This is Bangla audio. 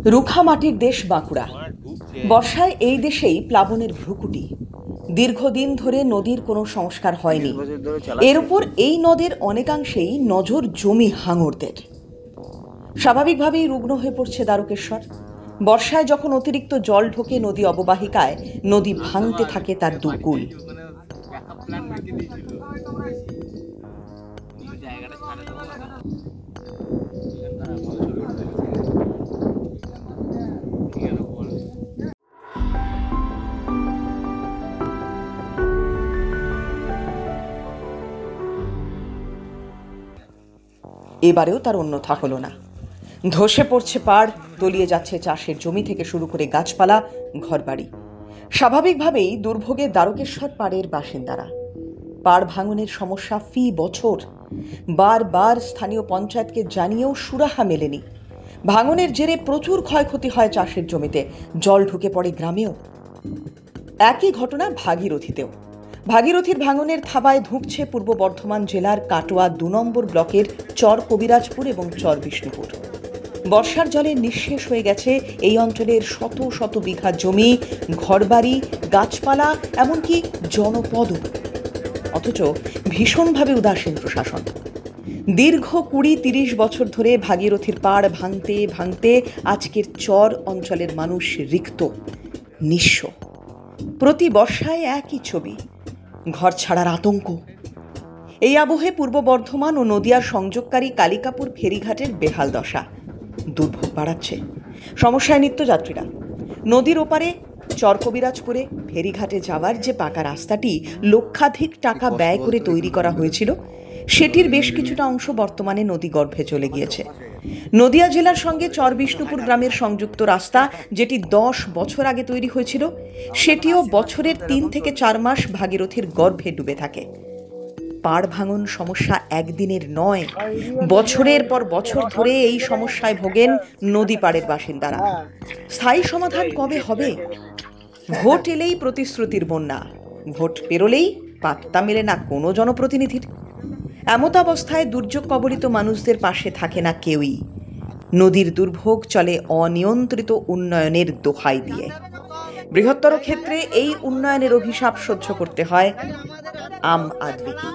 রুখা মাটির দেশ বাঁকুড়া। বর্ষায় এই দেশেই প্লাবনের ভ্রুকুটি। দীর্ঘদিন ধরে নদীর কোনো সংস্কার হয়নি। এর উপর এই নদের অনেকাংশেই নজর জমি হাঙরদের। স্বাভাবিকভাবেই রুগ্ন হয়ে পড়ছে দ্বারকেশ্বর। বর্ষায় যখন অতিরিক্ত জল ঢোকে নদী অববাহিকায়, নদী ভাঙতে থাকে তার দুকুল। এবারেও তার অন্যথা হলো না। ধসে পড়ছে পাড়, তলিয়ে যাচ্ছে চাষের জমি থেকে শুরু করে গাছপালা, ঘরবাড়ি। স্বাভাবিকভাবেই দুর্ভোগে দ্বারকেশ্বর পাড়ের বাসিন্দারা। পাড় ভাঙনের সমস্যা ফি বছর। বারবার স্থানীয় পঞ্চায়েতকে জানিয়েও সুরাহা মেলেনি। ভাঙনের জেরে প্রচুর ক্ষয়ক্ষতি হয় চাষের জমিতে, জল ঢুকে পড়ে গ্রামেও। একই ঘটনা ভাগীরথীতেও। ভাগীরথীর ভাঙনের থাবায় ধুঁকছে পূর্ব বর্ধমান জেলার কাটোয়া ২ নম্বর ব্লকের চর কবিরাজপুর এবং চর বিষ্ণুপুর। বর্ষার জলে নিঃশেষ হয়ে গেছে এই অঞ্চলের শত শত বিঘা জমি, ঘরবাড়ি, গাছপালা, এমনকি জনপদও। অথচ ভীষণভাবে উদাসীন প্রশাসন। দীর্ঘ ২০-৩০ বছর ধরে ভাগীরথীর পাড় ভাঙতে ভাঙতে আজকের চর অঞ্চলের মানুষ রিক্ত, নিঃস্ব। প্রতি বর্ষায় একই ছবি, ঘর ছাড়ার আতঙ্ক। এই আবহে পূর্ব বর্ধমান ও নদিয়ার সংযোগকারী কালিকাপুর ফেরিঘাটের বেহাল দশা দুর্ভোগ বাড়াচ্ছে। সমস্যায় নিত্যযাত্রীরা। নদীর ওপারে চর কবিরাজপুরে ফেরিঘাটে যাওয়ার যে পাকা রাস্তাটি লক্ষাধিক টাকা ব্যয় করে তৈরি করা হয়েছিল, সেটির বেশ কিছুটা অংশ বর্তমানে নদীগর্ভে চলে গিয়েছে। নদিয়া জেলার সঙ্গে চর বিষ্ণুপুর গ্রামের সংযুক্ত রাস্তা, যেটি ১০ বছর আগে তৈরি হয়েছিল, সেটিও বছরের ৩ থেকে ৪ মাস ভাগীরথীর গর্ভে ডুবে থাকে। পাড় ভাঙন সমস্যা একদিনের নয়, বছরের পর বছর ধরে এই সমস্যায় ভোগেন নদী পাড়ের বাসিন্দারা। স্থায়ী সমাধান কবে হবে? ভোট এলেই প্রতিশ্রুতির বন্যা, ভোট পেরোলেই পাত্তা মেলে না কোনো জনপ্রতিনিধির। এমতাবস্থায় দুর্যোগ কবলিত মানুষদের পাশে থাকে না কেউই। নদীর দুর্ভোগ চলে অনিয়ন্ত্রিত উন্নয়নের দোহাই দিয়ে। বৃহত্তর ক্ষেত্রে এই উন্নয়নের অভিশাপ সহ্য করতে হয় আম আদমিকে।